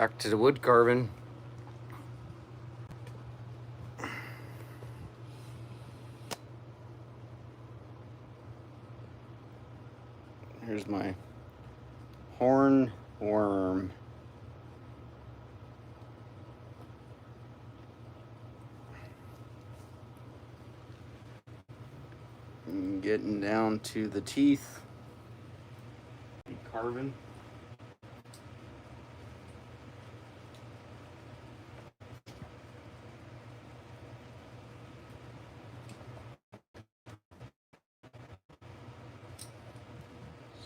Back to the wood carving. Here's my horn worm. And getting down to the teeth. Carving.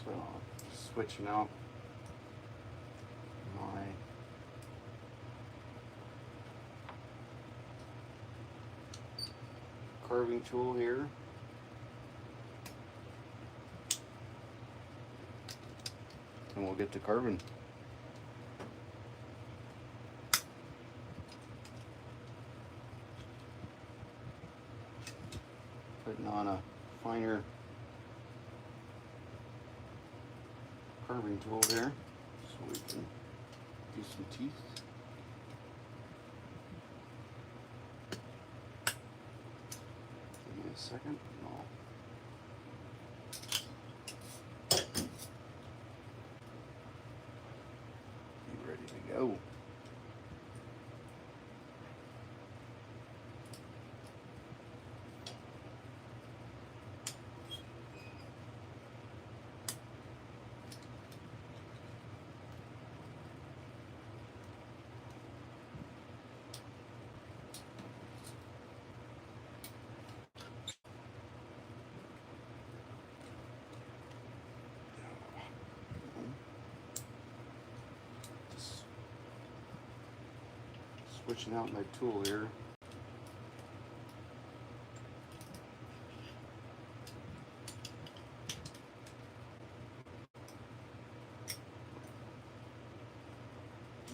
So, switching out my carving tool here. And we'll get to carving. Putting on a finer carving tool there so we can do some teeth. Give me a second. Be ready to go. Switching out my tool here.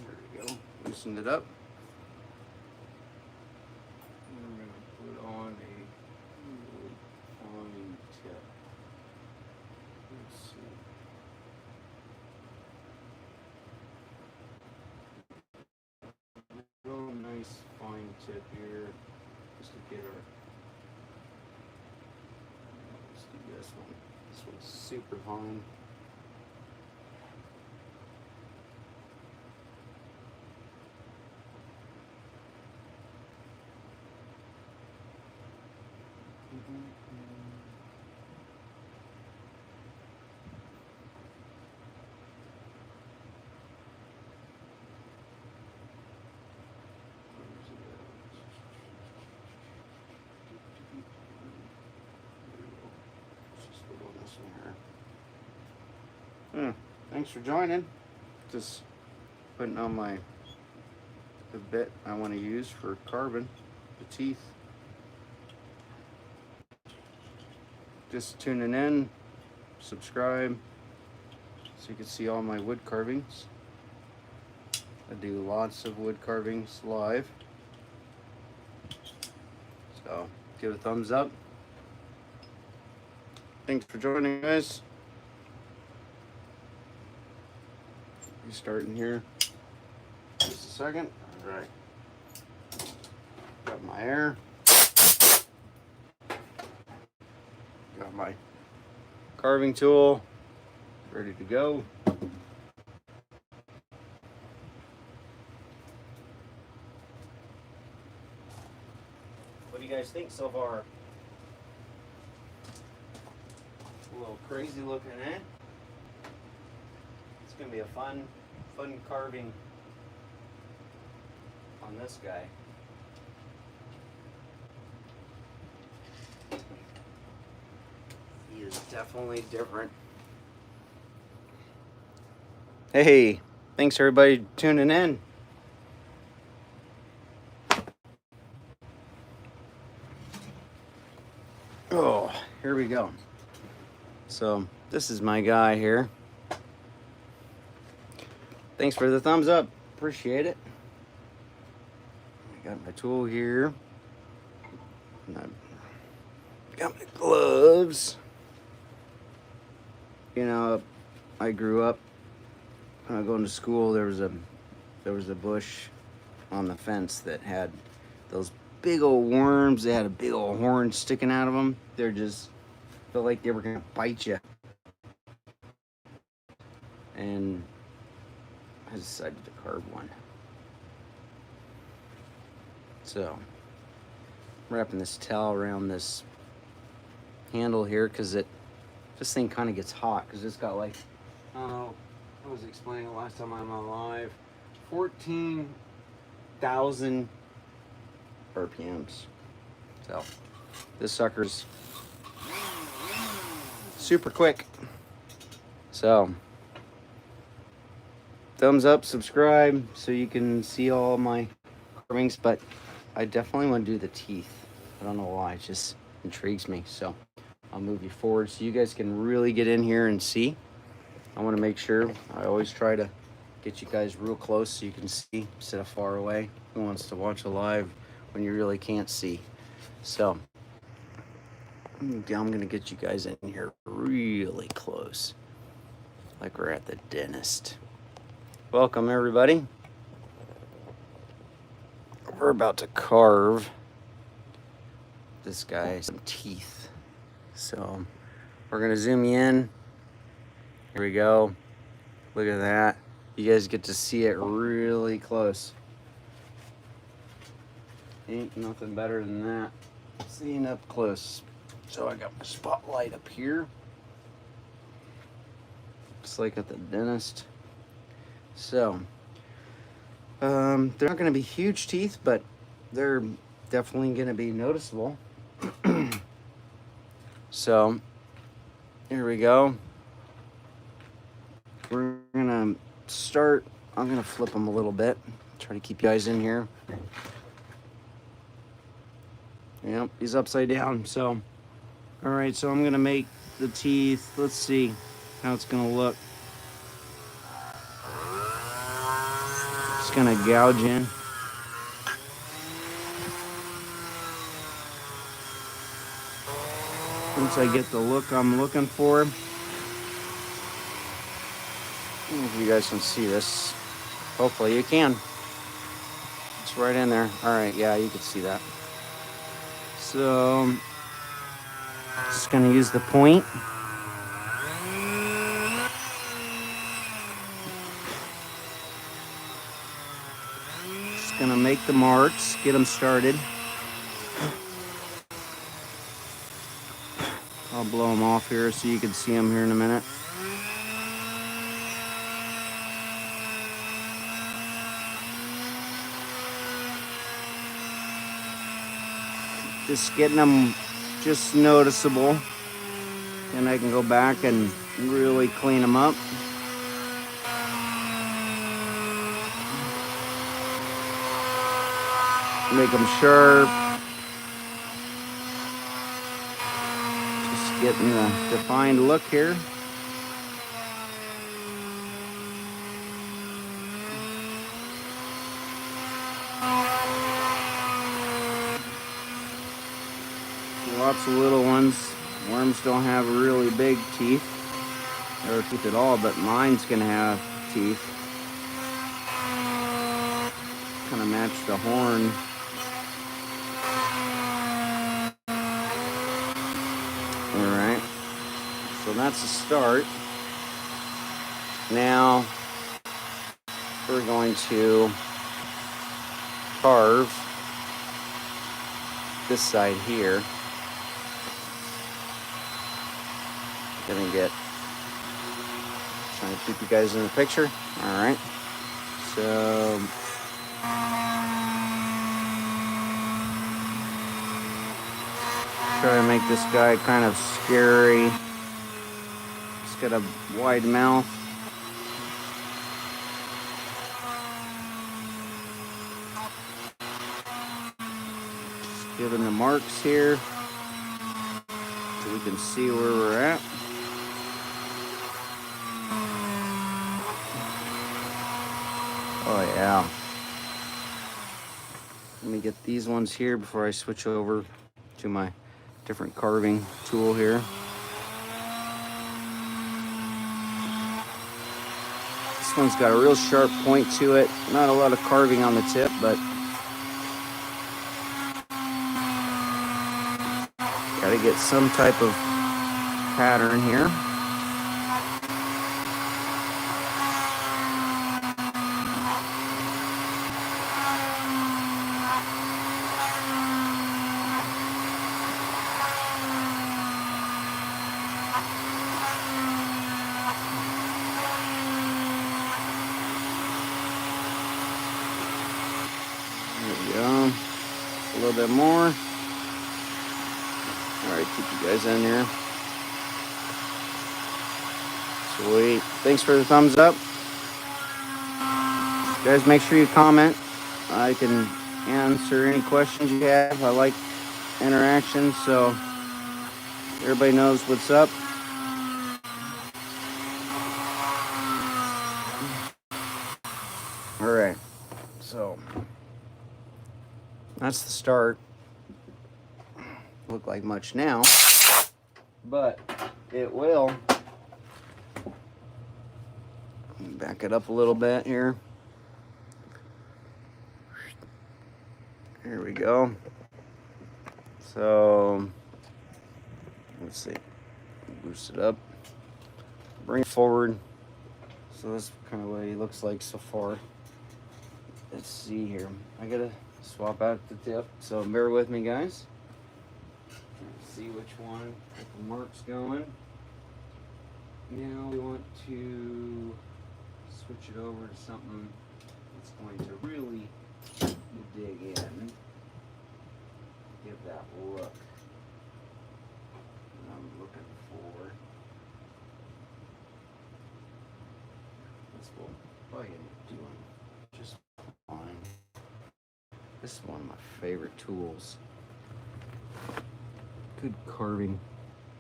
There we go. Loosened it up. And we're going to put on a really fine tip. Let's see. Nice fine tip here, just to get our. Let's do this one. This one's super fine. Thanks for joining. Just putting on the bit I want to use for carving the teeth. Just tuning in, subscribe so you can see all my wood carvings. I do lots of wood carvings live. So give a thumbs up. Thanks for joining, guys. Starting here just a second. All right, got my air, got my carving tool ready to go. What do you guys think so far? A little crazy looking, eh? It's gonna be a fun carving on this guy. He is definitely different. Hey, thanks everybody tuning in. Oh, here we go. So this is my guy here. Thanks for the thumbs up. Appreciate it. I got my tool here. And I got my gloves. You know, I grew up going to school. There was a there was a bush on the fence that had those big old worms. They had a big old horn sticking out of them. They're just felt like they were gonna bite you. And I decided to carve one. So, wrapping this towel around this handle here because this thing kind of gets hot because it's got like, I don't know, I was explaining it last time I'm on live, 14,000 RPMs. So, this sucker's super quick. So, thumbs up, subscribe so you can see all my carvings, but I definitely want to do the teeth. I don't know why, it just intrigues me. So I'll move you forward so you guys can really get in here and see. I want to make sure, I always try to get you guys real close so you can see instead of far away. Who wants to watch a live when you really can't see? So I'm gonna get you guys in here really close, like we're at the dentist. Welcome everybody. We're about to carve this guy some teeth. So we're gonna zoom you in. Here we go. Look at that. You guys get to see it really close. Ain't nothing better than that. Seeing up close. So I got my spotlight up here. Just like at the dentist. So they're not going to be huge teeth, but they're definitely going to be noticeable. So here we go. We're going to start. I'm going to flip them a little bit. Try to keep you guys in here. Yep, he's upside down. So, all right, so I'm going to make the teeth. Let's see how it's going to look. Just going to gouge in. Once I get the look I'm looking for. I don't know if you guys can see this. Hopefully you can. It's right in there. All right, yeah, you can see that. So, just going to use the point. Just going to make the marks, get them started. I'll blow them off here so you can see them here in a minute. Just getting them just noticeable. And I can go back and really clean them up. Make them sharp. Just getting the defined look here. Lots of little ones. Worms don't have really big teeth, or teeth at all, but mine's gonna have teeth. Kind of match the horn. All right, so that's the start. Now we're going to carve this side here. Gonna get, trying to keep you guys in the picture. All right, so try to make this guy kind of scary. He's got a wide mouth. Just giving the marks here so we can see where we're at. Oh yeah. Let me get these ones here before I switch over to my different carving tool here. This one's got a real sharp point to it. Not a lot of carving on the tip, but gotta get some type of pattern here. There we go. A little bit more. All right, keep you guys in here. Sweet. Thanks for the thumbs up. Guys, make sure you comment. I can answer any questions you have. I like interaction, so everybody knows what's up. All right, so that's the start. Look like much now, but it will. Back it up a little bit here. Here we go. So let's see, boost it up, bring it forward. So that's kind of what he looks like so far. Let's see here. I gotta swap out the tip, so bear with me, guys. Let's see which one, get the marks going. Now we want to switch it over to something that's going to really dig in, give that look I'm looking for. This will probably end up doing just fine. This is one of my favorite tools. Good carving.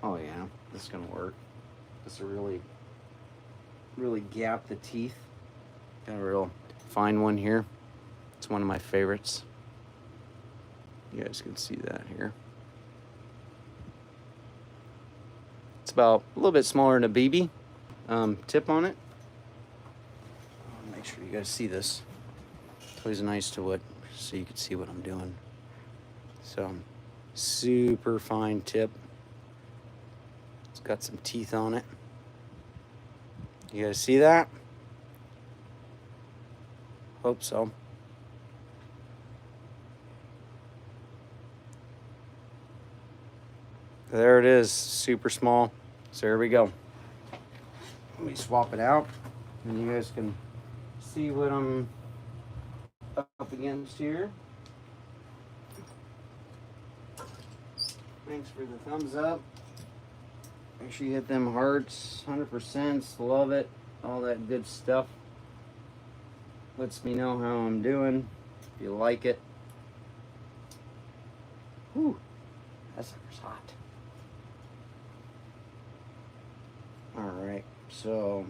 Oh yeah, this is gonna work. This will really gap the teeth. Got a real fine one here. It's one of my favorites. You guys can see that here. It's about a little bit smaller than a BB tip on it. Make sure you guys see this. It's always nice to so you can see what I'm doing. So, super fine tip. It's got some teeth on it. You guys see that? Hope so. There it is, super small. So here we go. Let me swap it out, and you guys can see what I'm up against here. Thanks for the thumbs up. Make sure you hit them hearts, 100%, love it, all that good stuff. Lets me know how I'm doing, if you like it. Whew, that sucker's hot. Alright, so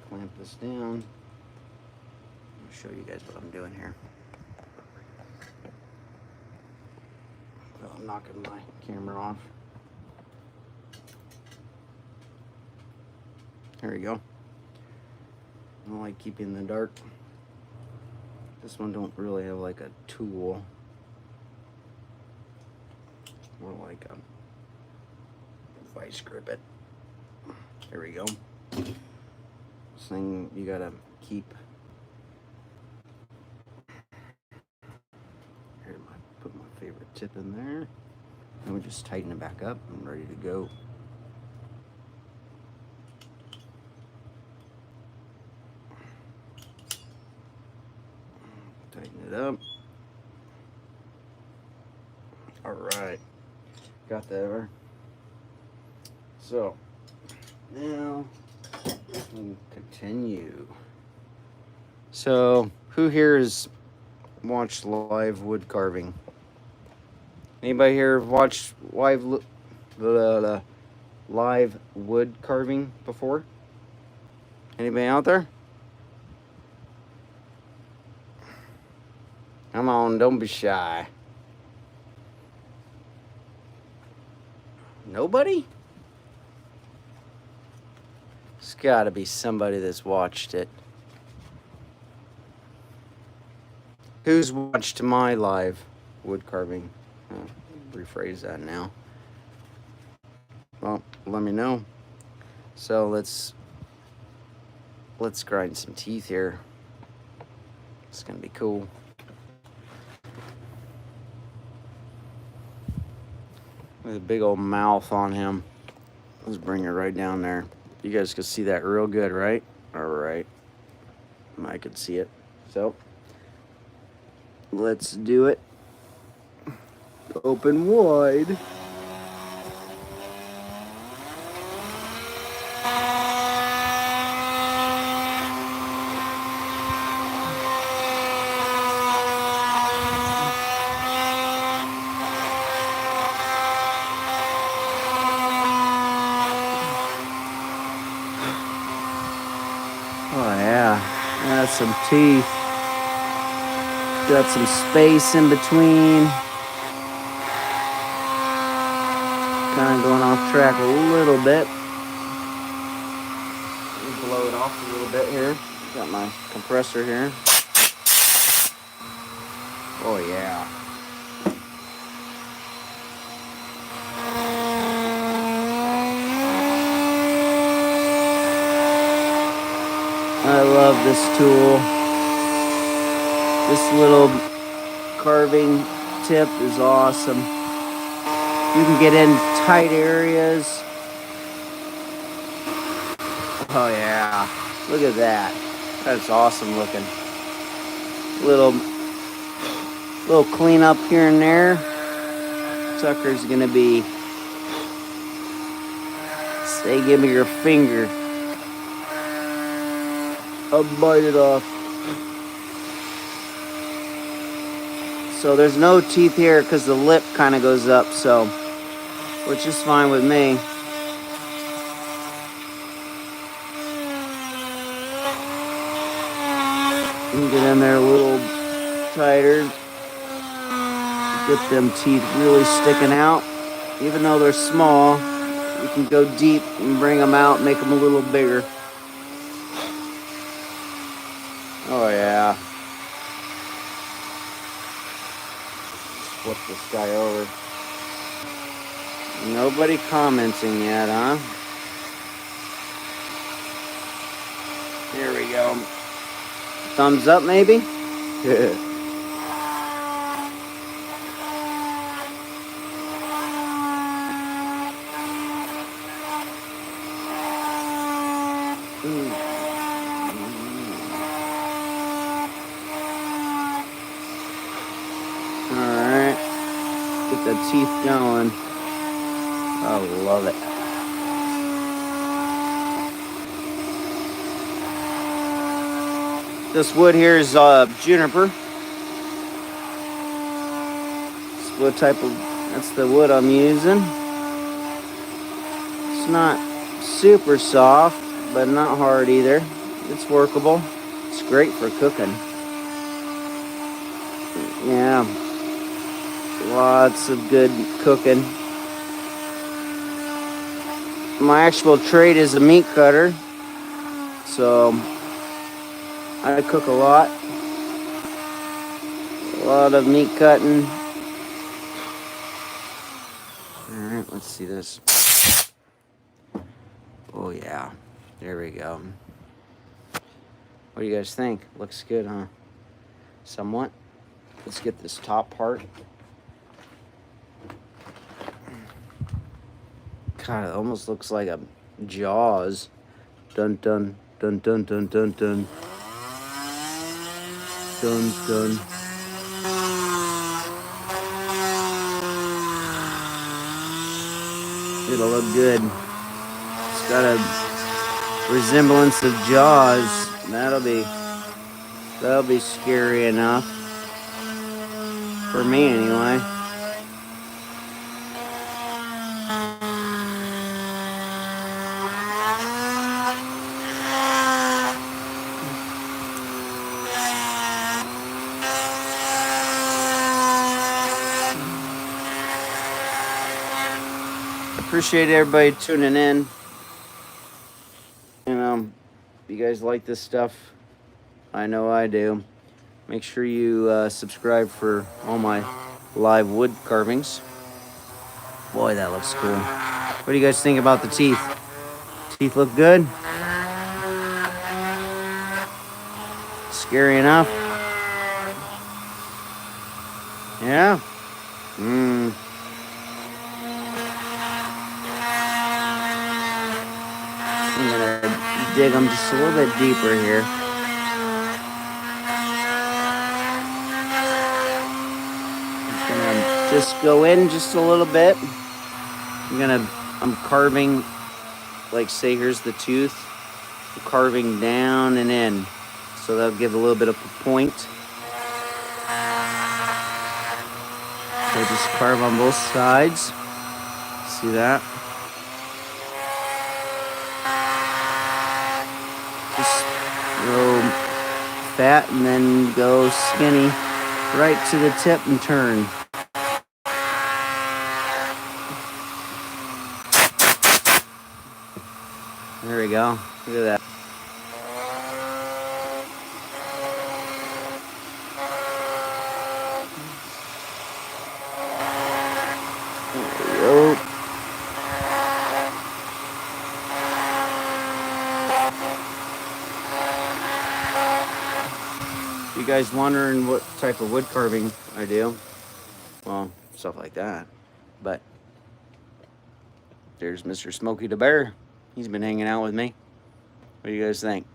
clamp this down. I'll show you guys what I'm doing here. Well, I'm knocking my camera off. There we go. I don't like keeping in the dark. This one don't really have like a tool. More like a vice grip it. There we go. This thing you gotta keep. Here, put my favorite tip in there. And we just tighten it back up. I'm ready to go. Tighten it up. All right, got that over. So now we can continue. So who here has watched live wood carving? Anybody here watched live wood carving before? Anybody out there? Come on, don't be shy. Nobody? There's gotta be somebody that's watched it. Who's watched my live wood carving? Rephrase that now. Well, let me know. So let's grind some teeth here. It's gonna be cool. With a big old mouth on him. Let's bring it right down there. You guys can see that real good, right? All right. I can see it. So let's do it. Open wide. Oh yeah, that's some teeth. Got some space in between. Kind of going off track a little bit. Blow it off a little bit here. Got my compressor here. Oh yeah. I love this tool. This little carving tip is awesome. You can get in tight areas. Oh yeah, look at that. That's awesome looking. Little cleanup here and there. Sucker's gonna be, say, give me your finger. I'll bite it off. So there's no teeth here because the lip kind of goes up, so, which is fine with me. You can get in there a little tighter. Get them teeth really sticking out. Even though they're small, you can go deep and bring them out, make them a little bigger. Oh yeah. Flip this guy over. Nobody commenting yet, huh? Here we go. Thumbs up, maybe? Alright. Get the teeth going. I love it. This wood here is Juniper. This wood type of, that's the wood I'm using. It's not super soft, but not hard either. It's workable. It's great for cooking. Yeah. Lots of good cooking. My actual trade is a meat cutter. So I cook a lot. A lot of meat cutting. Alright, let's see this. Oh yeah. There we go. What do you guys think? Looks good, huh? Somewhat. Let's get this top part. God, it almost looks like a Jaws. Dun dun dun dun dun dun dun. Dun dun. It'll look good. It's got a resemblance of Jaws. That'll be scary enough. For me anyway. Appreciate everybody tuning in. And if you guys like this stuff, I know I do. Make sure you subscribe for all my live wood carvings. Boy, that looks cool. What do you guys think about the teeth? Teeth look good? Scary enough? Yeah? I'm gonna dig them just a little bit deeper here. I'm gonna just go in just a little bit. I'm carving, like say here's the tooth. I'm carving down and in. So that'll give a little bit of a point. So just carve on both sides. See that? Just go fat and then go skinny right to the tip and turn. There we go. Look at that. There we go. You guys wondering what type of wood carving I do? Well, stuff like that. But there's Mr. Smokey the Bear. He's been hanging out with me. What do you guys think?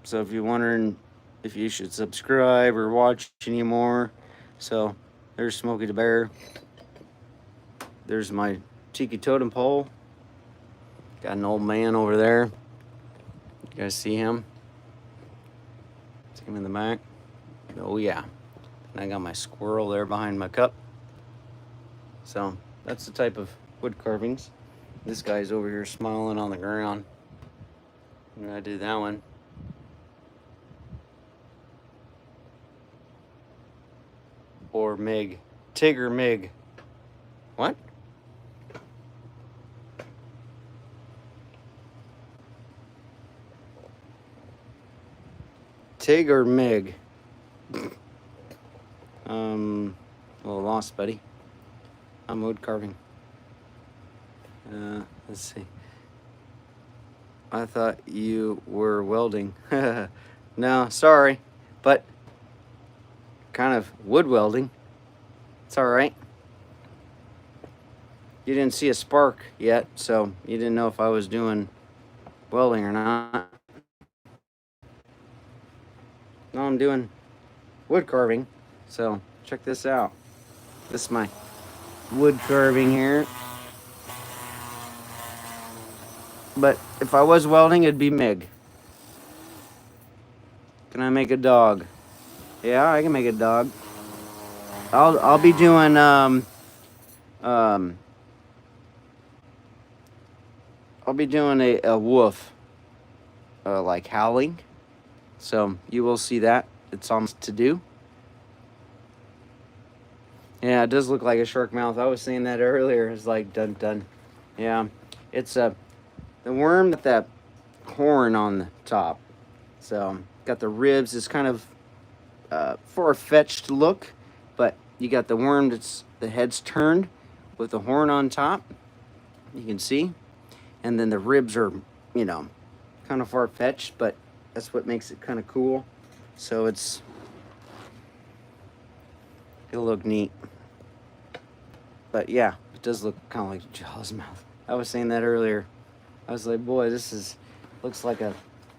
So if you're wondering if you should subscribe or watch anymore, so there's Smokey the Bear. There's my tiki totem pole. Got an old man over there. You guys see him? See him in the back? Oh yeah. And I got my squirrel there behind my cup. So that's the type of wood carvings. This guy's over here smiling on the ground. I'm gonna do that one. Or Mig. Tig or Mig. What? Tig or Mig? A little lost, buddy. I'm wood carving. Let's see. I thought you were welding. No, sorry. But kind of wood welding. It's alright. You didn't see a spark yet, so you didn't know if I was doing welding or not. No, I'm doing wood carving. So check this out. This is my wood carving here. But if I was welding, it'd be MIG. Can I make a dog? Yeah, I can make a dog. I'll be doing I'll be doing a wolf like howling. So you will see that. It's almost to do. Yeah, it does look like a shark mouth. I was saying that earlier. It's like dun dun. Yeah, it's the worm with that horn on the top. So got the ribs. It's kind of far-fetched look, but you got the worm that's the head's turned with the horn on top. You can see, and then the ribs are, you know, kind of far-fetched, but that's what makes it kind of cool. So it'll look neat. But yeah, it does look kind of like Jaws' mouth. I was saying that earlier. I was like, boy, this looks like a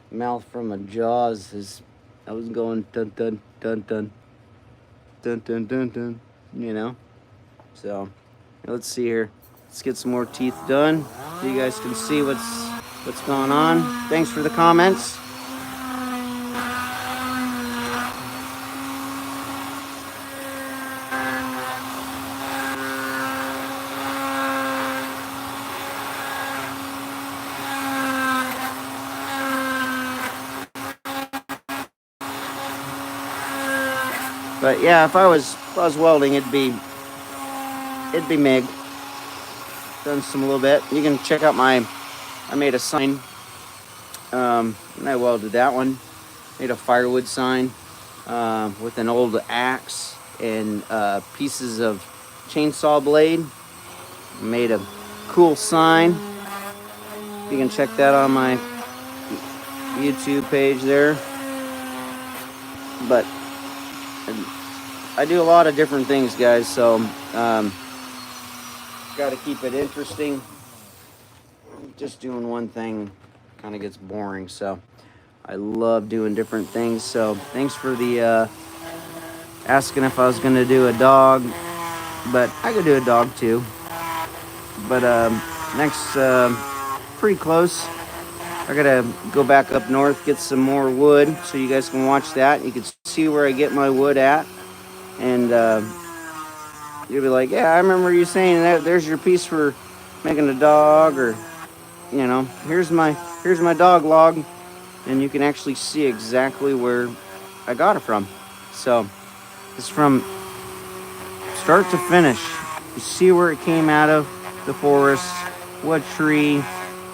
mouth from a Jaws. I was going dun dun dun dun dun dun dun dun, you know. So let's see here. Let's get some more teeth done so you guys can see what's going on. Thanks for the comments. But yeah, if I was welding, it'd be MIG. Done some a little bit. You can check out I made a sign, and I welded that one. Made a firewood sign. with an old axe and pieces of chainsaw blade. Made a cool sign. You can check that on my YouTube page there. But I do a lot of different things, guys, so got to keep it interesting. Just doing one thing kind of gets boring, so I love doing different things. So thanks for the asking if I was going to do a dog, but I could do a dog too. But next, pretty close. I gotta go back up north, get some more wood, so you guys can watch that. You can see where I get my wood at, and you'll be like, "Yeah, I remember you saying that. There's your piece for making a dog," or you know, here's my dog log, and you can actually see exactly where I got it from. So it's from start to finish. You see where it came out of the forest, what tree.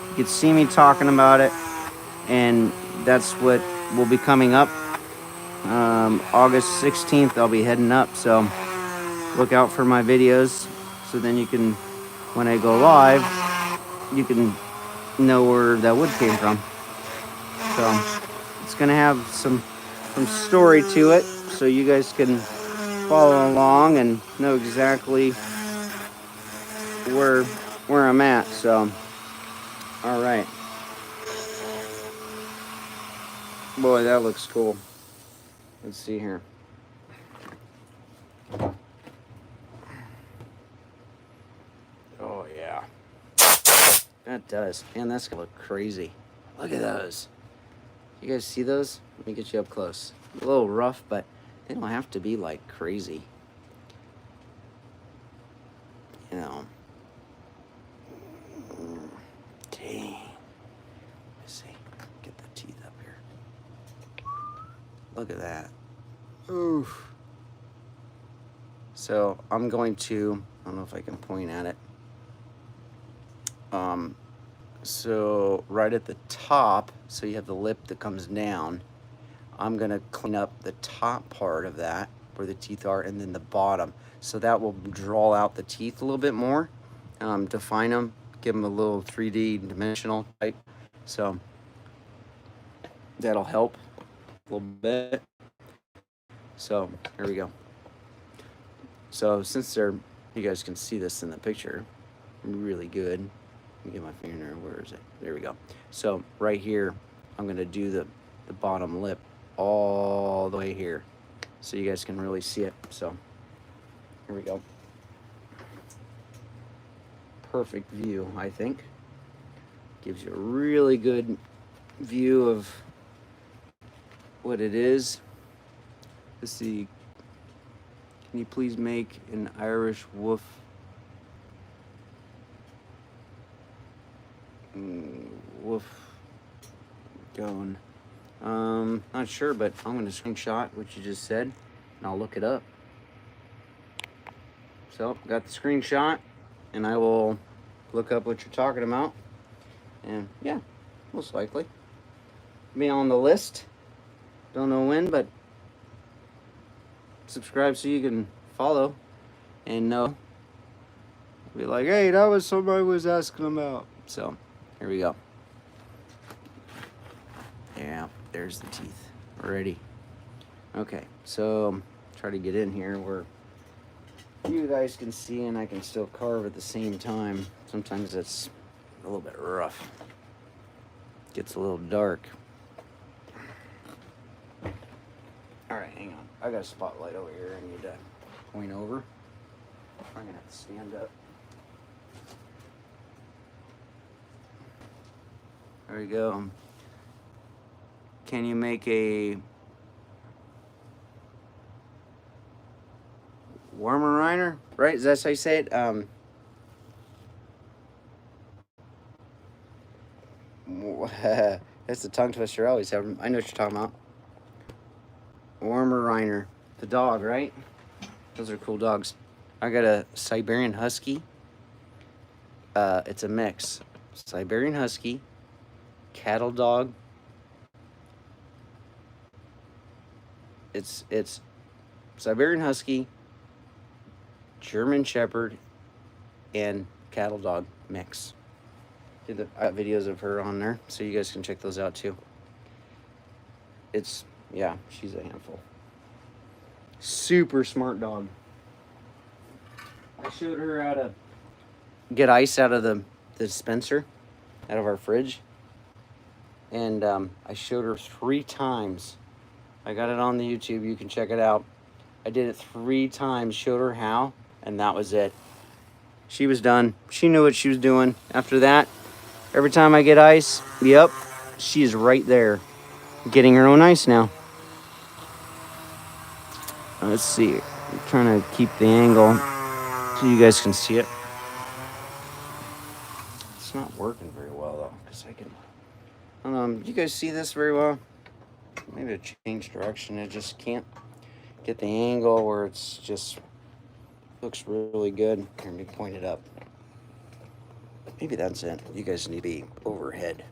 You can see me talking about it, and that's what will be coming up. August 16th, I'll be heading up, so look out for my videos. So then you can, when I go live, you can know where that wood came from. So it's gonna have some story to it, so you guys can follow along and know exactly where I'm at. So, all right. Boy, that looks cool. Let's see here. Oh yeah, that does. Man, that's gonna look crazy. Look at those. You guys see those? Let me get you up close. A little rough, but they don't have to be like crazy. You know. Dang. Let's see. Get the teeth up here. Look at that. Oof. So I'm going to, I don't know if I can point at it. So right at the top, so you have the lip that comes down, I'm gonna clean up the top part of that where the teeth are, and then the bottom. So that will draw out the teeth a little bit more, define them, give them a little 3D dimensional type. So that'll help a little bit. So here we go. So since you guys can see this in the picture really good. Let me get my finger there. Where is it? There we go. So right here, I'm going to do the bottom lip all the way here so you guys can really see it. So here we go. Perfect view, I think. Gives you a really good view of what it is. Let's see. Can you please make an Irish wolf? Wolf going. Not sure, but I'm going to screenshot what you just said, and I'll look it up. So, got the screenshot, and I will look up what you're talking about. And yeah, most likely. Be on the list. Don't know when, but subscribe so you can follow and know. Be like, hey, that was somebody was asking about. So, here we go. Yeah, there's the teeth already. Okay, so try to get in here where you guys can see and I can still carve at the same time. Sometimes it's a little bit rough. Gets a little dark. All right, hang on. I got a spotlight over here. I need to point over. I'm gonna have to stand up. There we go. Can you make a Weimaraner? Right? Is that how you say it? That's the tongue twister I always have. I know what you're talking about. Weimaraner. The dog, right? Those are cool dogs. I got a Siberian Husky. It's a mix. Siberian Husky, cattle dog, It's Siberian Husky, German Shepherd, and cattle dog mix. I got videos of her on there, so you guys can check those out too. Yeah, she's a handful. Super smart dog. I showed her how to get ice out of the dispenser, out of our fridge. And I showed her 3 times. I got it on the YouTube. You can check it out. I did it 3 times, showed her how, and that was it. She was done. She knew what she was doing. After that, every time I get ice, yep, she is right there, getting her own ice now. Let's see. I'm trying to keep the angle so you guys can see it. It's not working very well though, because I don't know. You guys see this very well? Maybe to change direction. I just can't get the angle where it's just looks really good. Here, let me point it up. Maybe that's it. You guys need to be overhead.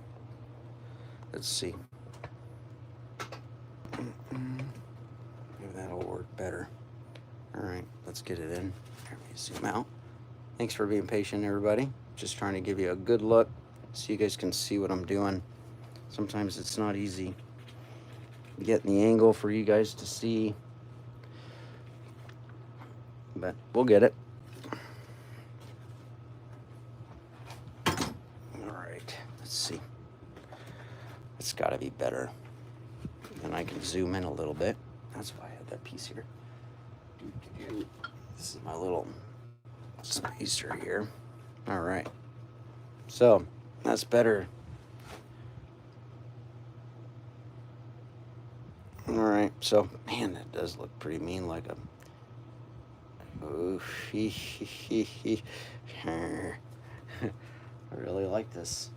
Let's see. Maybe that'll work better. All right, let's get it in. Here, let me zoom out. Thanks for being patient, everybody. Just trying to give you a good look so you guys can see what I'm doing. Sometimes it's not easy getting the angle for you guys to see, but we'll get it. All right, let's see. It's got to be better. And I can zoom in a little bit. That's why I have that piece here. This is my little spacer here. All right. So that's better. All right. So, man, that does look pretty mean, like a. Oof. I really like this.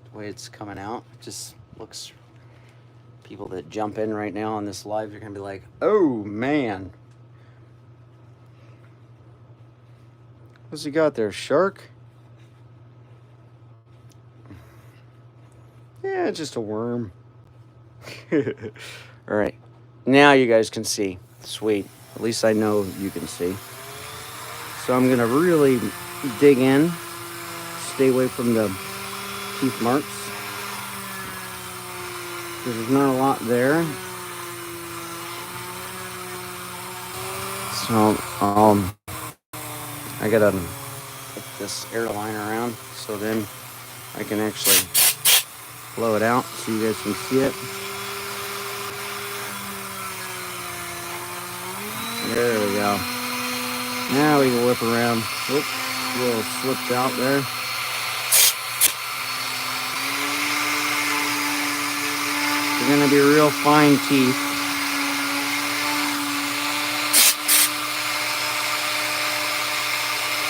The way it's coming out. It just looks. People that jump in right now on this live, they're gonna be like, "Oh man, what's he got there? Shark?" Yeah, just a worm. All right, now you guys can see. Sweet. At least I know you can see. So I'm gonna really dig in, stay away from the teeth marks. There's not a lot there. So I gotta put this airline around so then I can actually blow it out so you guys can see it. There we go. Now we can whip around. Oops, a little slipped out there. They're gonna be real fine teeth.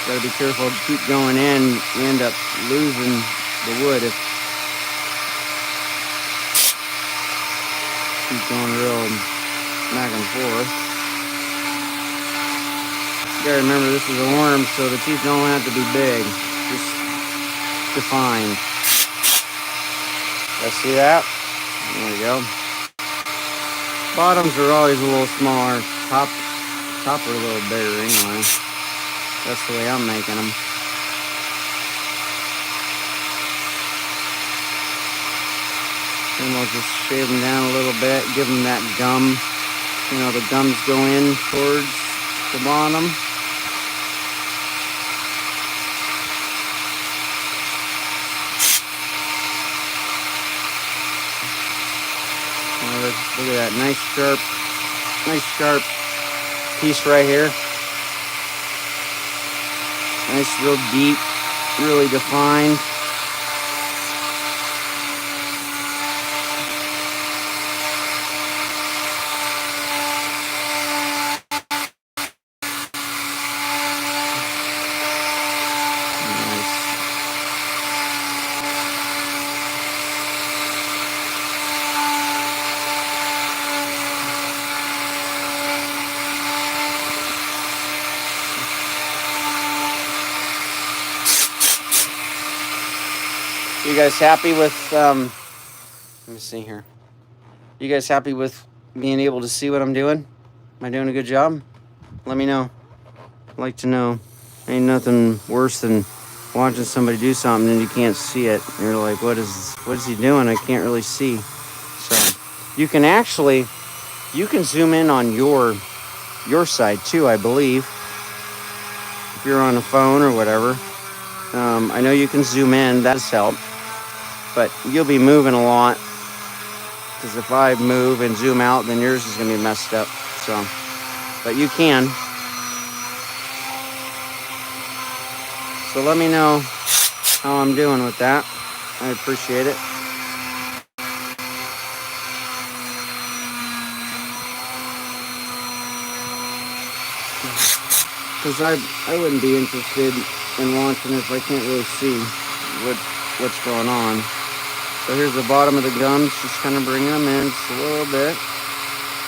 Gotta be careful to keep going in. You end up losing the wood if you keep going real back and forth. You gotta remember this is a worm, so the teeth don't have to be big. Just defined. Let's see that? There we go. Bottoms are always a little smaller. Top are a little bigger anyway. That's the way I'm making them. Then we'll just shave them down a little bit, give them that gum. You know, the gums go in towards the bottom. Look at that nice sharp piece right here. Nice, real deep, really defined. You guys happy with, let me see here. You guys happy with being able to see what I'm doing? Am I doing a good job? Let me know. I'd like to know. Ain't nothing worse than watching somebody do something and you can't see it. And you're like, what is he doing? I can't really see. So you can actually, you can zoom in on your side too, I believe. If you're on a phone or whatever. I know you can zoom in, that does help. But you'll be moving a lot. Because if I move and zoom out, then yours is going to be messed up. So, but you can. So let me know how I'm doing with that. I appreciate it. Because I wouldn't be interested in watching if I can't really see what's going on. So here's the bottom of the gums, just kind of bringing them in just a little bit.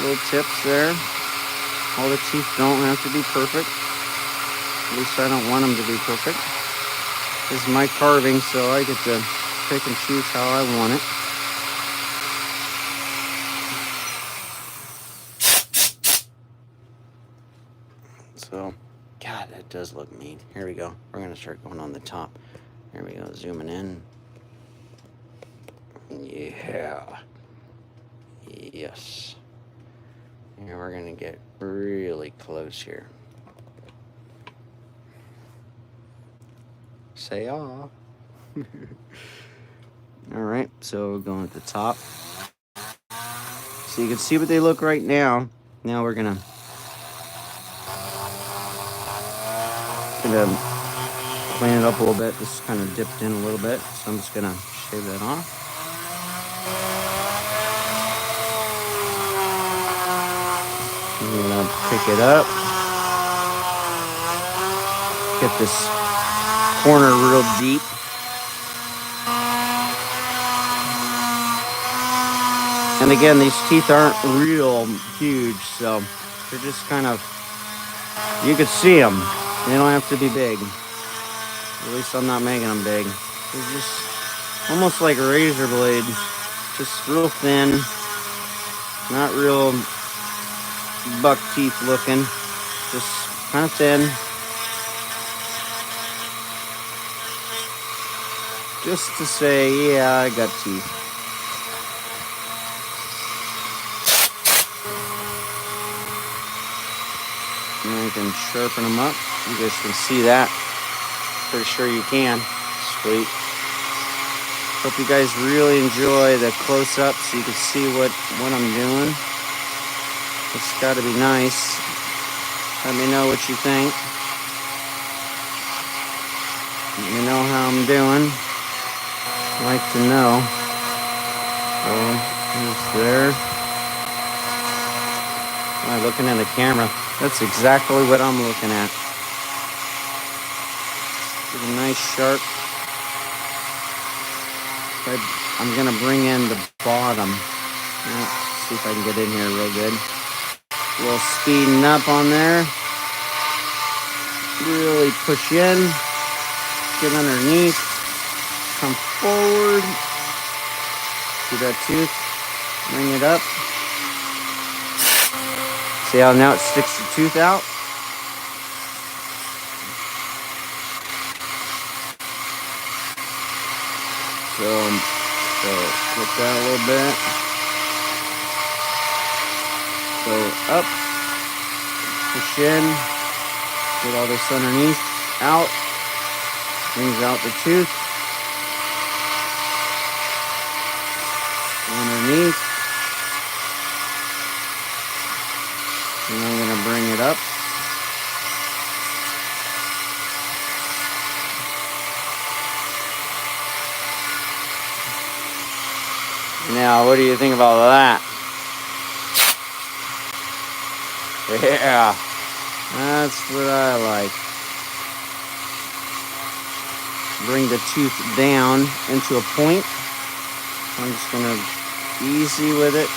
Little tips there. All the teeth don't have to be perfect. At least I don't want them to be perfect. This is my carving, so I get to pick and choose how I want it. So, God, that does look neat. Here we go. We're going to start going on the top. Here we go, zooming in. Yeah. Yes. And we're going to get really close here. Say ah. Alright, so we're going at the top. So you can see what they look right now. Now we're gonna clean it up a little bit. This is kind of dipped in a little bit, so I'm just gonna shave that off. I'm gonna pick it up. Get this corner real deep. And again, these teeth aren't real huge, so they're just kind of, you could see them. They don't have to be big. At least I'm not making them big. They're just almost like a razor blade. Just real thin. Not real buck teeth looking. Just kind of thin. Just to say, yeah, I got teeth. And I can sharpen them up. You guys can see that. Pretty sure you can. Sweet. Hope you guys really enjoy the close-up so you can see what I'm doing. It's got to be nice. Let me know what you think. Let me know how I'm doing. I'd like to know. So, it's there. Am I looking at the camera? That's exactly what I'm looking at. Get a nice sharp. I'm going to bring in the bottom. Let's see if I can get in here real good. A little speeding up on there. Really push in. Get underneath. Come forward. See that tooth? Bring it up. See how now it sticks the tooth out? So flip that a little bit. So up, push in, get all this underneath, out, brings out the tooth, underneath, and I'm going to bring it up. Now, what do you think about that? Yeah, that's what I like. Bring the tooth down into a point. I'm just gonna easy with it.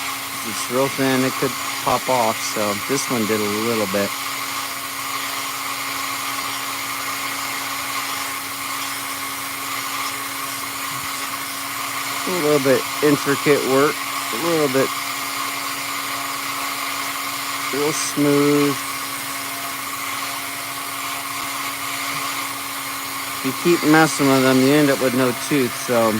It's real thin, it could pop off, so this one did a little bit. A little bit intricate work, a little bit real smooth. If you keep messing with them, you end up with no tooth. So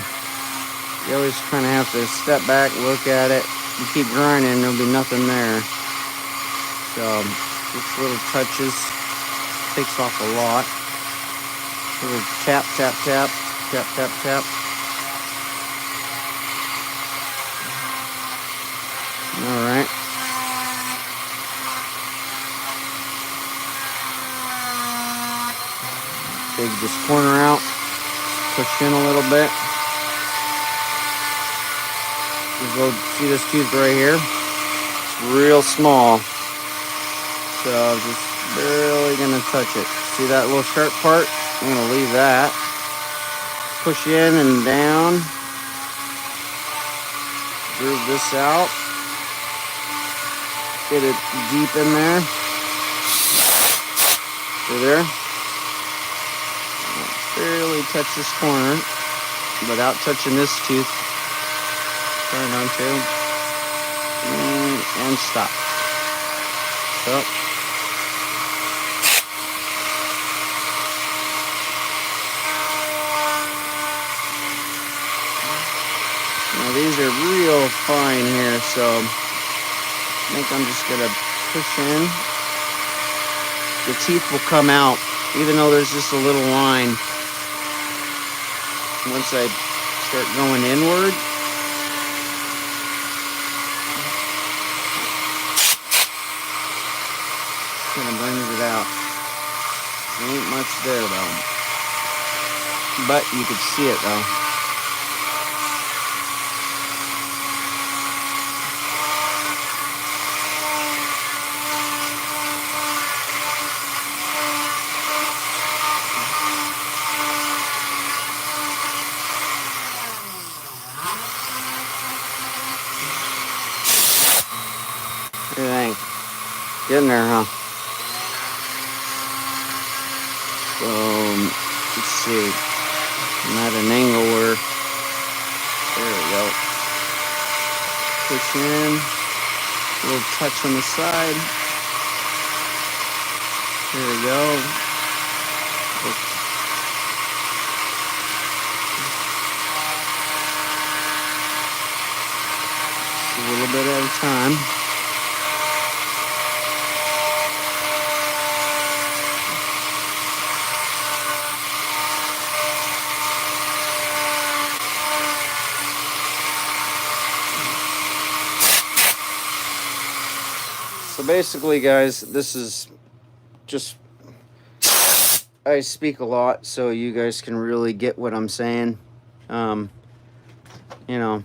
you always kind of have to step back, look at it. You keep grinding, there'll be nothing there. So just little touches takes off a lot. Little tap, tap, tap, tap, tap, tap. All right. Take this corner out, push in a little bit. See this tooth right here? It's real small. So I'm just barely gonna touch it. See that little sharp part? I'm gonna leave that. Push in and down. Groove this out. Get it deep in there. See there? Barely touch this corner without touching this tooth. Turn on to. And stop. So. Now these are real fine here, so I think I'm just gonna push in. The teeth will come out, even though there's just a little line. Once I start going inward, kind of brings it out. There ain't much there though, but you can see it though. What do you think? Getting there, huh? So, let's see. I'm at an angle where, there we go. Push in, a little touch on the side. There we go. Just a little bit at a time. So basically, guys, this is just, I speak a lot so you guys can really get what I'm saying. You know,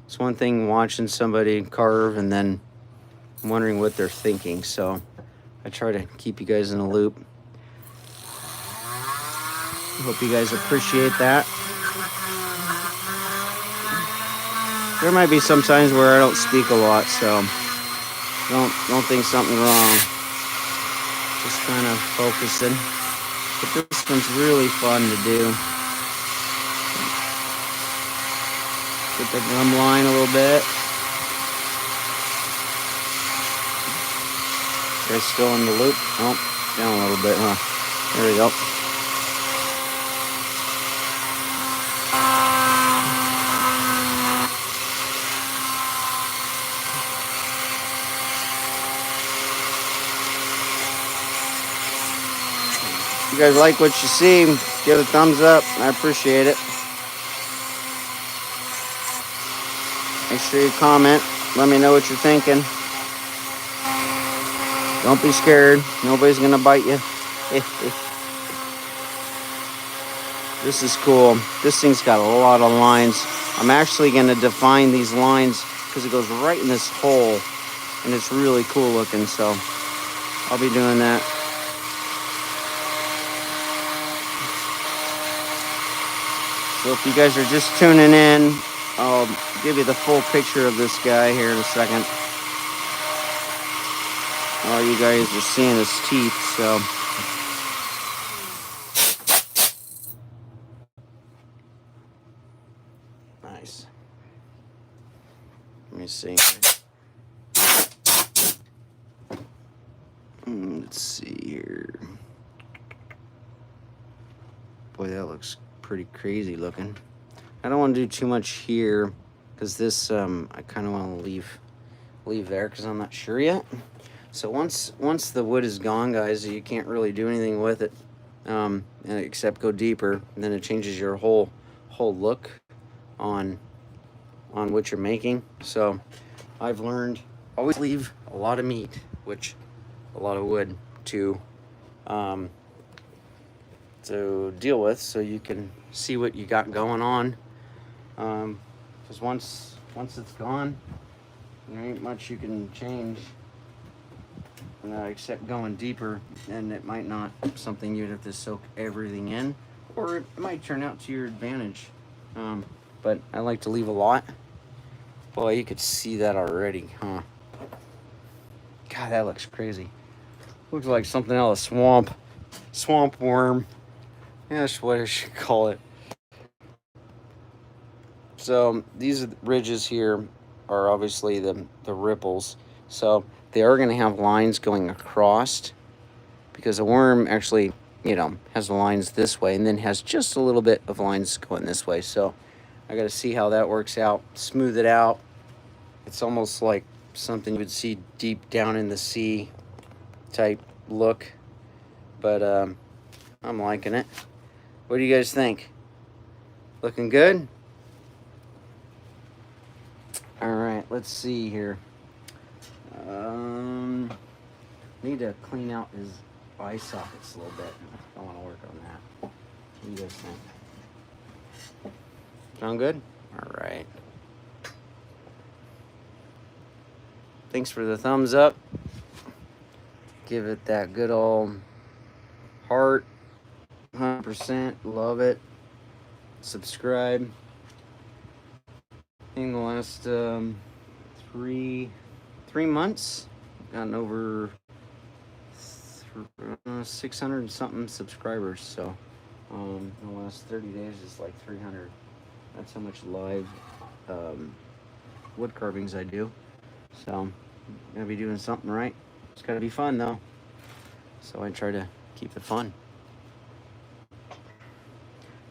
it's one thing watching somebody carve and then wondering what they're thinking. So I try to keep you guys in the loop. Hope you guys appreciate that. There might be some times where I don't speak a lot, so don't think something wrong. Just kind of focusing. But this one's really fun to do. Get the gum line a little bit. They're still in the loop. Oh, down a little bit, huh? There we go. If you guys like what you see, give it a thumbs up. I appreciate it. Make sure you comment. Let me know what you're thinking. Don't be scared. Nobody's gonna bite you. This is cool. This thing's got a lot of lines. I'm actually gonna define these lines because it goes right in this hole, and it's really cool looking. So I'll be doing that. So if you guys are just tuning in, I'll give you the full picture of this guy here in a second. All you guys are seeing his teeth, so. Nice. Let me see. Let's see here. Boy, that looks pretty crazy looking. I don't want to do too much here because this I kind of want to leave there because I'm not sure yet. So once the wood is gone, guys, you can't really do anything with it except go deeper. And then it changes your whole look on what you're making. So I've learned always leave a lot of meat, which a lot of wood to deal with, so you can see what you got going on. Because once it's gone, there ain't much you can change except going deeper, and it might not something you'd have to soak everything in, or it might turn out to your advantage. But I like to leave a lot. Boy, you could see that already, huh? God, that looks crazy. Looks like something out of swamp worm. Yeah, that's what I should call it. So these ridges here are obviously the ripples. So they are going to have lines going across, because a worm actually, has lines this way and then has just a little bit of lines going this way. So I got to see how that works out, smooth it out. It's almost like something you would see deep down in the sea type look, but I'm liking it. What do you guys think? Looking good? All right, let's see here. Need to clean out his eye sockets a little bit. I want to work on that. What do you guys think? Sound good? All right. Thanks for the thumbs up. Give it that good old heart. 100%. Love it. Subscribe. In the last 3 months, gotten over 600 and something subscribers. So in the last 30 days, it's like 300. That's how much live wood carvings I do. So I'm gonna be doing something right. It's gotta be fun though. So I try to keep it fun.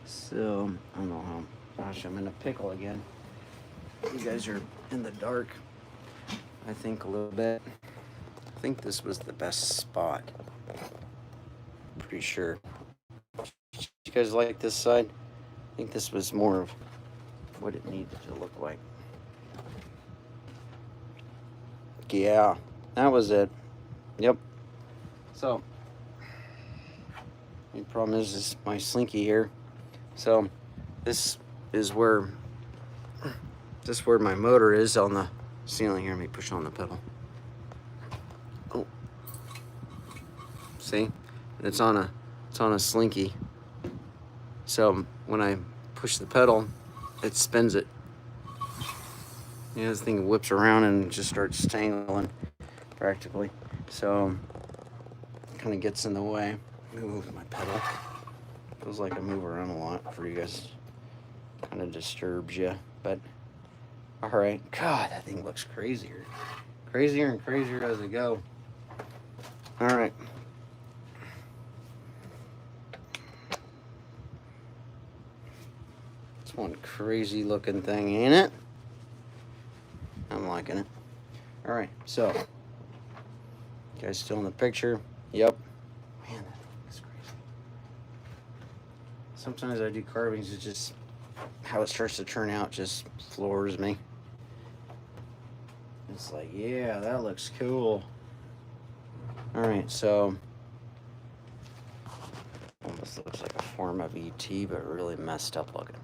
So I don't know how. Gosh, I'm in a pickle again. You guys are in the dark, I think, a little bit. I think this was the best spot. Pretty sure. You guys like this side? I think this was more of what it needed to look like. Yeah, that was it. Yep. So, the problem is my slinky here. So, this is where my motor is on the ceiling here. Let me push on the pedal. Oh, see, it's on a slinky. So when I push the pedal, it spins it. This thing whips around and just starts tangling practically. So it kind of gets in the way. Move my pedal. Feels like I move around a lot for you guys. Kind of disturbs you, but. All right, God, that thing looks crazier and crazier as it go. All right. It's one crazy looking thing, ain't it? I'm liking it. All right, so, you guys still in the picture? Yep. Man, that looks crazy. Sometimes I do carvings, it's just how it starts to turn out just floors me. It's like, yeah, that looks cool. All right, so almost looks like a form of ET, but really messed up looking.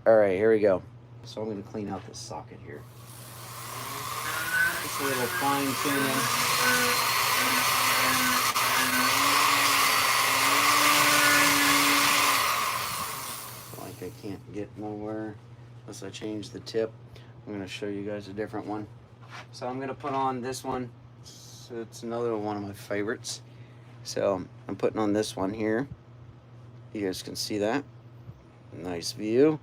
All right, here we go. So I'm going to clean out this socket here. Just a little fine tuning. Like I can't get nowhere unless I change the tip. I'm going to show you guys a different one. So I'm going to put on this one. So it's another one of my favorites. So I'm putting on this one here. You guys can see that. Nice view.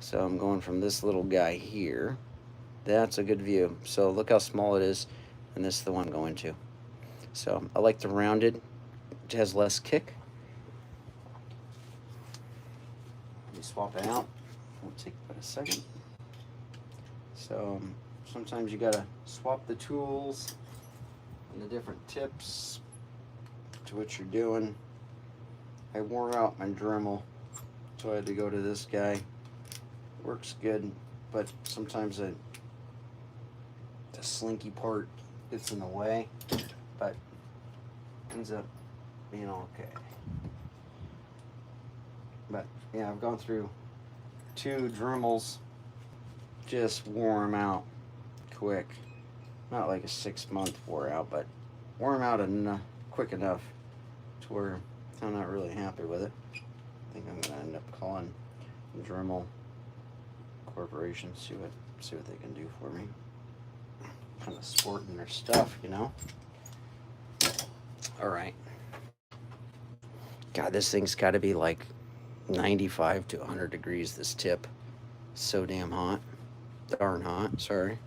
So I'm going from this little guy here. That's a good view. So look how small it is. and this is the one I'm going to. So I like the rounded. It has less kick. Let me swap it out. It'll take about a second. So sometimes you gotta swap the tools and the different tips to what you're doing. I wore out my Dremel, so I had to go to this guy. Works good, but sometimes the slinky part gets in the way, but ends up being okay. But yeah, I've gone through 2 Dremels, just wore them out quick. Not like a 6-month wore out, but wore them out quick enough to where I'm not really happy with it. I think I'm gonna end up calling Dremel Corporation, see what they can do for me. Kind of sporting their stuff, you know. All right. God, this thing's got to be like 95 to 100 degrees. This tip, so damn hot, darn hot. Sorry.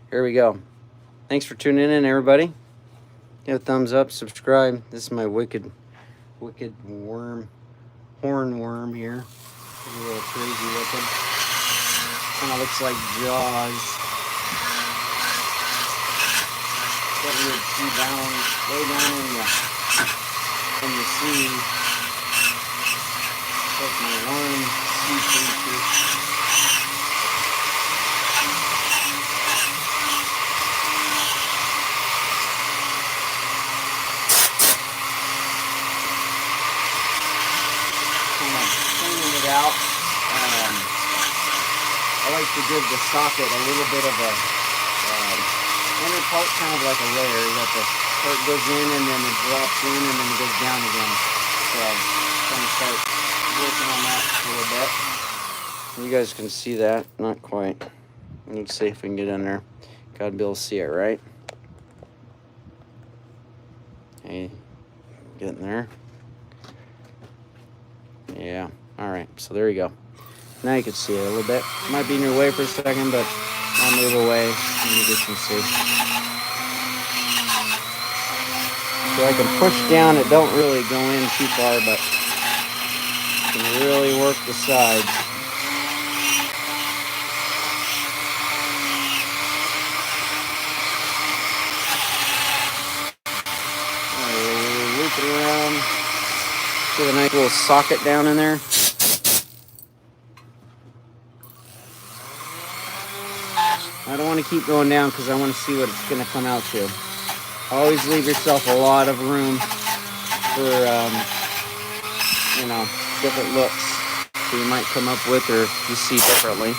Here we go. Thanks for tuning in, everybody. Give a thumbs up, subscribe. This is my wicked worm, horn worm here. He's a little crazy looking. Kind of looks like Jaws. What you would see way down in the sea. Like my worm sea creature. Cleaning it out. I like to give the socket a little bit of a inner part, kind of like a layer. You got the part goes in and then it drops in and then it goes down again. So I'm going to start working on that a little bit. You guys can see that, not quite. Let's see if we can get in there. Gotta be able to see it, right? Hey, getting there. Yeah, all right, so there you go. Now you can see it a little bit. Might be in your way for a second, but I'll move away and you guys can see. So I can push down. It don't really go in too far, but you can really work the sides. Loop it around. Get a nice little socket down in there. I don't want to keep going down because I want to see what it's going to come out to. Always leave yourself a lot of room for, different looks that you might come up with or you see differently.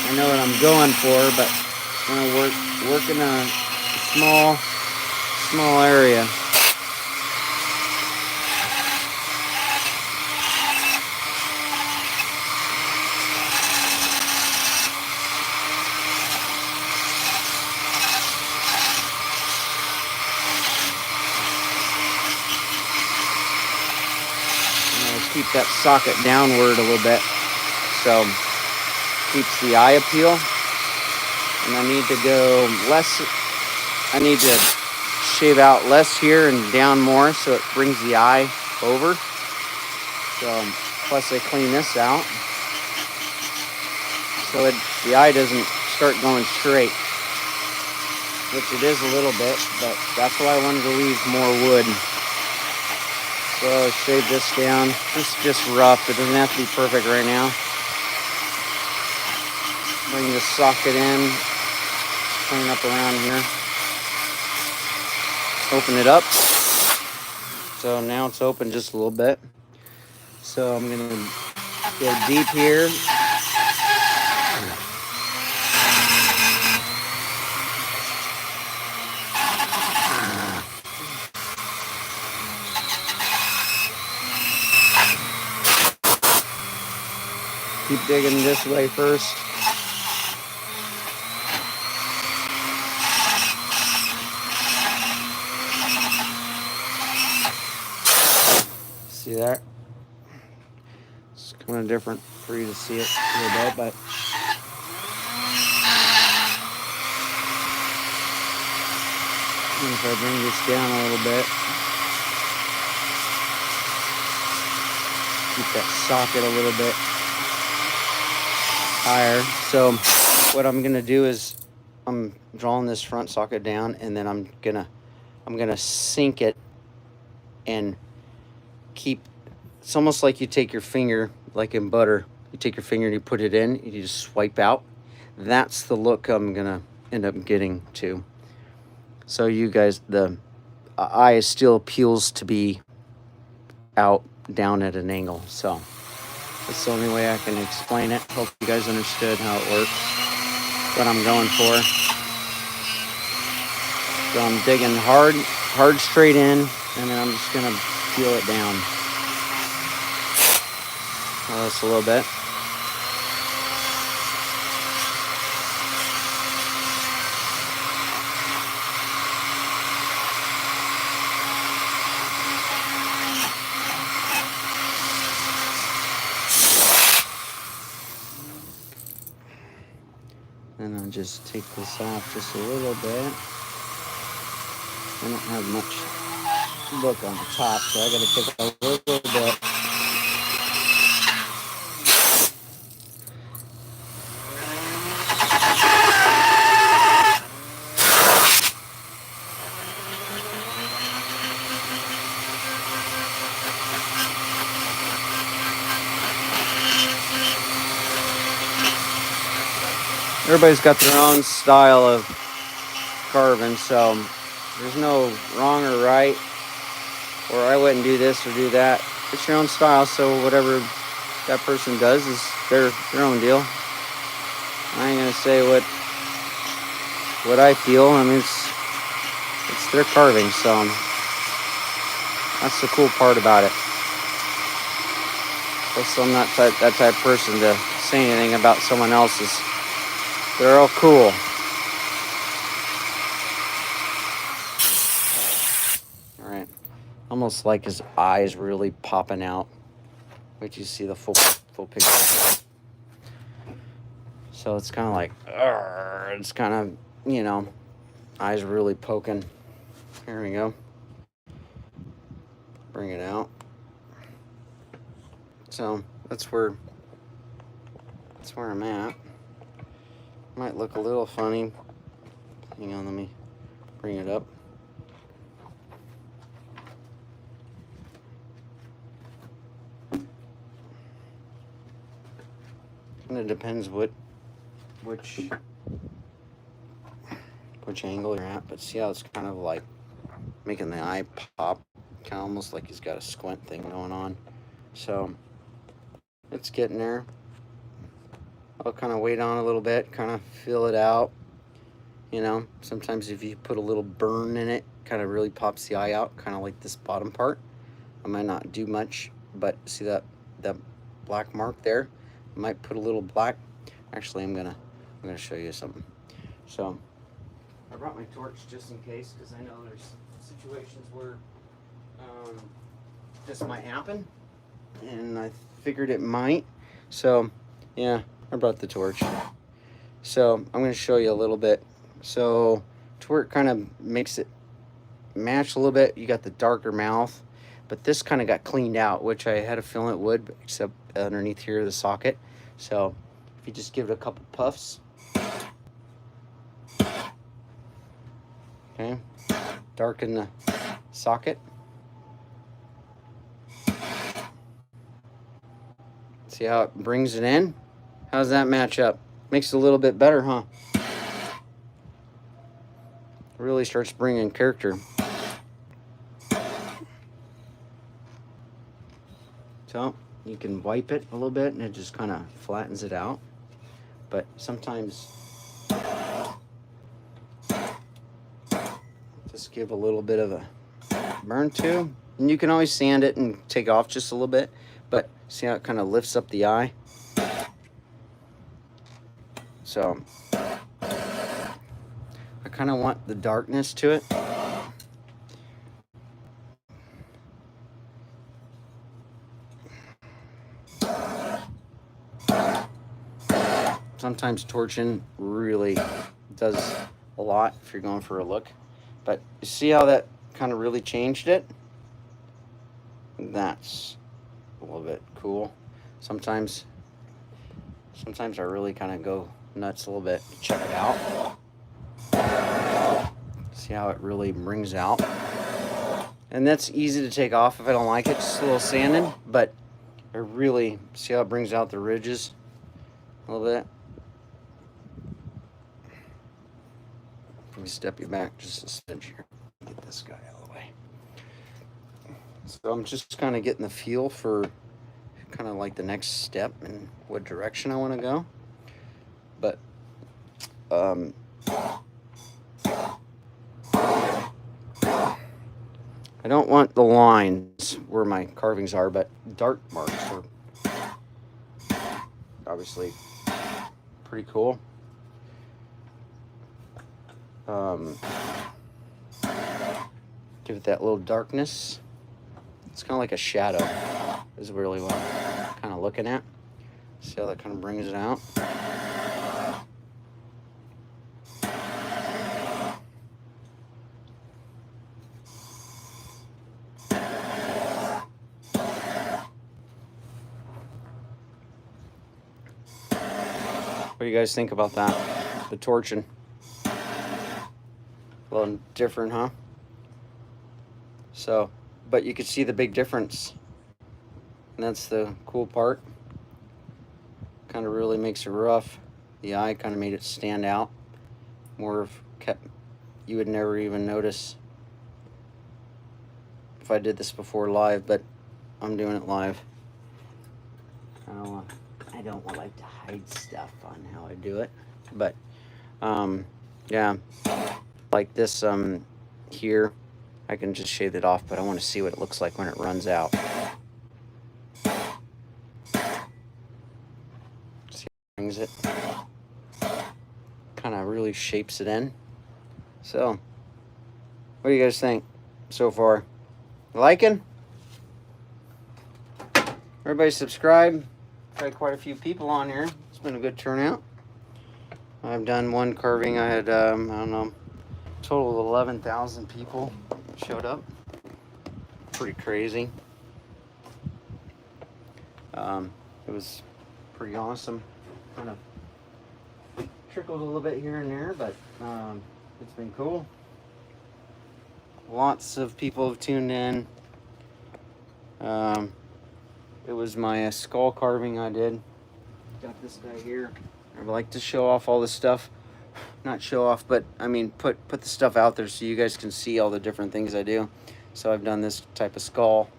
I know what I'm going for, but I'm going to work in a small area. Keep that socket downward a little bit, so keeps the eye appeal. And I need to go less. I need to shave out less here and down more, so it brings the eye over. So plus I clean this out, so the eye doesn't start going straight, which it is a little bit, but that's why I wanted to leave more wood. So shave this down. It's just rough. It doesn't have to be perfect right now. Bring the socket in. Clean up around here. Open it up. So now it's open just a little bit. So I'm going to go deep here. Keep digging this way first. See that? It's kind of different for you to see it a little bit, but if I bring this down a little bit, keep that socket a little bit higher. So what I'm gonna do is I'm drawing this front socket down, and then I'm gonna sink it and keep. It's almost like you take your finger, like in butter. You take your finger and you put it in, and you just swipe out. That's the look I'm gonna end up getting to. So you guys, the eye still appeals to be out, down at an angle. So that's the only way I can explain it. Hope you guys understood how it works, what I'm going for. So I'm digging hard straight in, and then I'm just gonna peel it down. Just a little bit. And I'll just take this off just a little bit. I don't have much look on the top, so I gotta take a little bit. Everybody's got their own style of carving, so there's no wrong or right, or I wouldn't do this or do that. It's your own style, so whatever that person does is their own deal. I ain't gonna say what I feel. I mean, it's their carving, so that's the cool part about it. Plus, I'm not that type of person to say anything about someone else's. They're all cool. All right, almost like his eyes really popping out. Wait till you see the full picture. So it's kind of like, it's kind of, you know, eyes really poking. Here we go. Bring it out. So that's where I'm at. Might look a little funny. Hang on, let me bring it up. And it depends which angle you're at, but see how it's kind of like making the eye pop, kind of almost like he's got a squint thing going on. So it's getting there. I'll kind of wait on a little bit, kind of feel it out. You know, sometimes if you put a little burn in it, kind of really pops the eye out, kind of like this bottom part. I might not do much, but see that black mark there? I might put a little black. Actually, I'm gonna show you something. So I brought my torch just in case, because I know there's situations where this might happen, and I figured it might. So yeah, I brought the torch. So I'm going to show you a little bit. So to where it kind of makes it match a little bit, you got the darker mouth, but this kind of got cleaned out, which I had a feeling it would, except underneath here, the socket. So if you just give it a couple puffs. Okay, darken the socket. See how it brings it in? How's that match up? Makes it a little bit better, huh? Really starts bringing character. So you can wipe it a little bit and it just kind of flattens it out. But sometimes just give a little bit of a burn too. And you can always sand it and take off just a little bit. But see how it kind of lifts up the eye? So I kind of want the darkness to it. Sometimes torching really does a lot if you're going for a look. But you see how that kind of really changed it? That's a little bit cool. Sometimes I really kind of go nuts a little bit. Check it out. See how it really brings out. And that's easy to take off if I don't like it. Just a little sanding, but I really see how it brings out the ridges a little bit. Let me step you back just a stitch here. Get this guy out of the way. So I'm just kind of getting the feel for kind of like the next step and what direction I want to go. But I don't want the lines where my carvings are, but dark marks are obviously pretty cool. Give it that little darkness. It's kind of like a shadow is really what I'm kind of looking at. See how that kind of brings it out. What do you guys think about that? The torching. A little different, huh? So, but you could see the big difference. And that's the cool part. Kind of really makes it rough. The eye kind of made it stand out. More of you would never even notice if I did this before live, but I'm doing it live. I don't like to hide stuff on how I do it, but yeah, like this here, I can just shave it off, but I want to see what it looks like when it runs out. See how it brings it, kind of really shapes it in. So, what do you guys think so far? Liking? Everybody subscribe. Got quite a few people on here. It's been a good turnout. I've done one carving. I had, I don't know, a total of 11,000 people showed up. Pretty crazy. It was pretty awesome. Kind of trickled a little bit here and there, but it's been cool. Lots of people have tuned in. It was my skull carving I did. Got this guy here. I like to show off all this stuff. Not show off, but I mean put the stuff out there so you guys can see all the different things I do. So I've done this type of skull.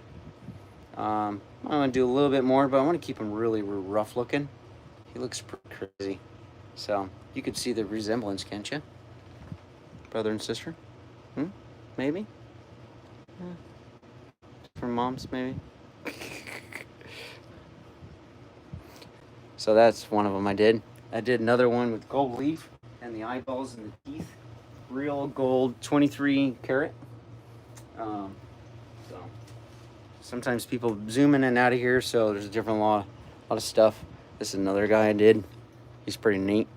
I want to do a little bit more, but I want to keep him really rough looking. He looks pretty crazy. So you could see the resemblance, can't you? Brother and sister? Maybe? Yeah. Different moms, maybe? So that's one of them I did. I did another one with gold leaf and the eyeballs and the teeth. Real gold, 23 karat. So sometimes people zoom in and out of here, so there's a different lot of stuff. This is another guy I did. He's pretty neat.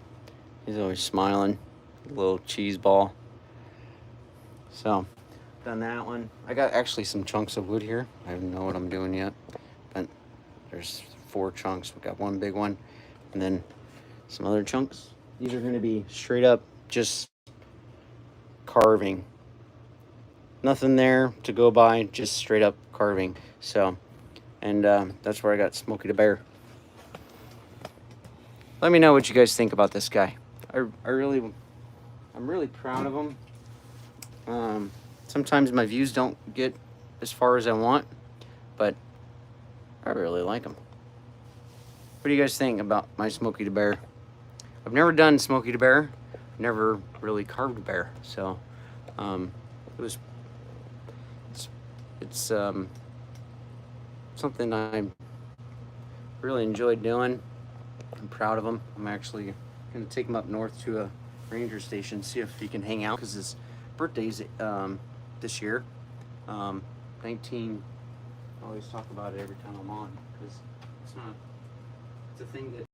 He's always smiling. A little cheese ball. So, done that one. I got actually some chunks of wood here. I don't know what I'm doing yet, but there's 4 chunks. We got one big one, and then some other chunks. These are going to be straight up just carving. Nothing there to go by, just straight up carving. So, and that's where I got Smokey the Bear. Let me know what you guys think about this guy. I'm really proud of him. Sometimes my views don't get as far as I want, but I really like him. What do you guys think about my Smokey the Bear? I've never done Smokey the Bear. Never really carved a bear, so it's something I really enjoyed doing. I'm proud of him. I'm actually gonna take him up north to a ranger station, see if he can hang out, because his birthday's this year. 19. I always talk about it every time I'm on, because it's a thing that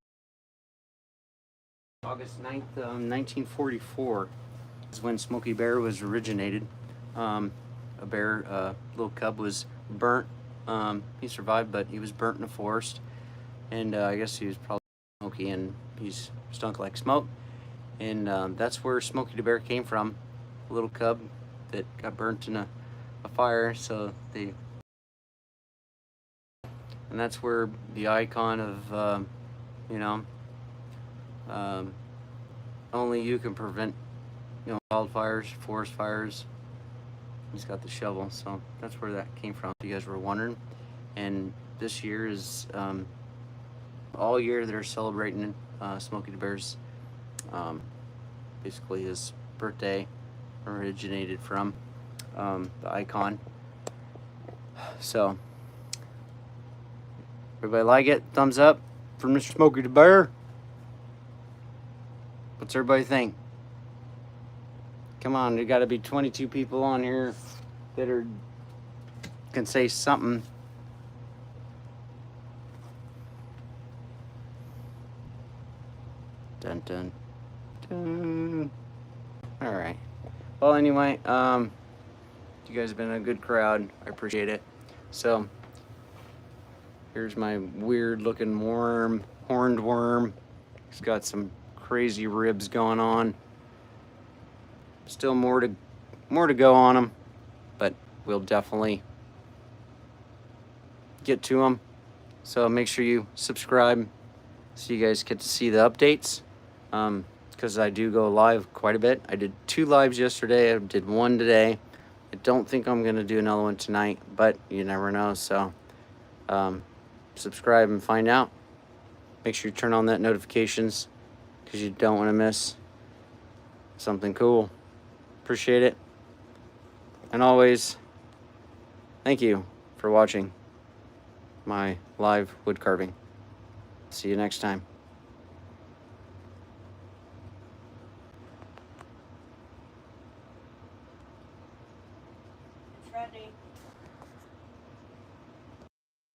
August 9th, 1944 is when Smokey Bear was originated. A bear, little cub, was burnt. He survived, but he was burnt in the forest, and I guess he was probably smoky, and he's stunk like smoke. And that's where Smokey the Bear came from, a little cub that got burnt in a fire. So they, and that's where the icon of, you know, um, only you can prevent, wildfires, forest fires. He's got the shovel, so that's where that came from, if you guys were wondering. And this year is, all year they're celebrating Smokey the Bear's, basically his birthday, originated from the icon. So, everybody like it? Thumbs up for Mr. Smokey the Bear. What's everybody think? Come on, there got to be 22 people on here that can say something. Dun dun dun. All right. Well, anyway, you guys have been a good crowd. I appreciate it. So, here's my weird-looking worm, horned worm. He's got some crazy ribs going on. Still more to go on him, but we'll definitely get to him. So make sure you subscribe so you guys get to see the updates. Because I do go live quite a bit. I did 2 lives yesterday. I did 1 today. I don't think I'm gonna do another one tonight, but you never know. So subscribe and find out. Make sure you turn on that notifications, because you don't want to miss something cool. Appreciate it. And always, thank you for watching my live wood carving. See you next time. It's ready.